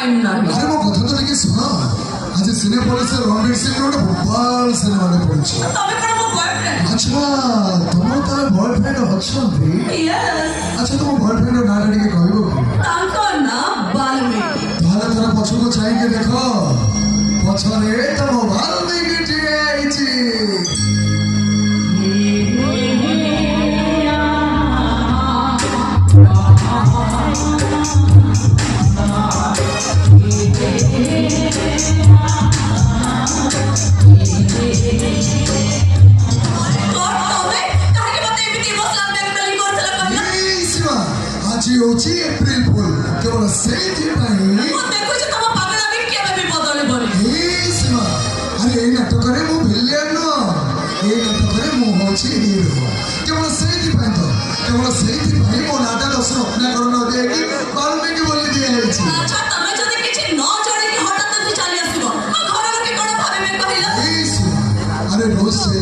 Time नहीं। अरे वो कथा तो लेके सुना आज Cinepolis Ranveer Singh road Bhopal cinema ने पहुंची तबे पर मो बॉयफ्रेंड। अच्छा तुम तार बॉयफ्रेंड अछंती यस। अच्छा तुम बॉयफ्रेंड ना टिके कहबो कि तांको ना बाल्मीकि। ताहले तोरा पछको चाहि के देखो पछरे तम बाल्मीकि ठिया आइछि। आज होची एप्रिल फुल केवल सेठी पाई मो देखो जे तम पागल आगे केबे भी बदले बरी। ए सीमा अरे ए नाटक रे मु विलेन न ए नाटक रे मु होची हीरो केवल सेठी पाई तो केवल सेठी पाई मो नाटक स्वप्न करन दे कि वाल्मीकि बोली दिया है। अच्छा तमे जदी किछि न जणे कि हठात चली आसीबो घर लोके कोन भाबे कहइला। ए सीमा अरे रोज से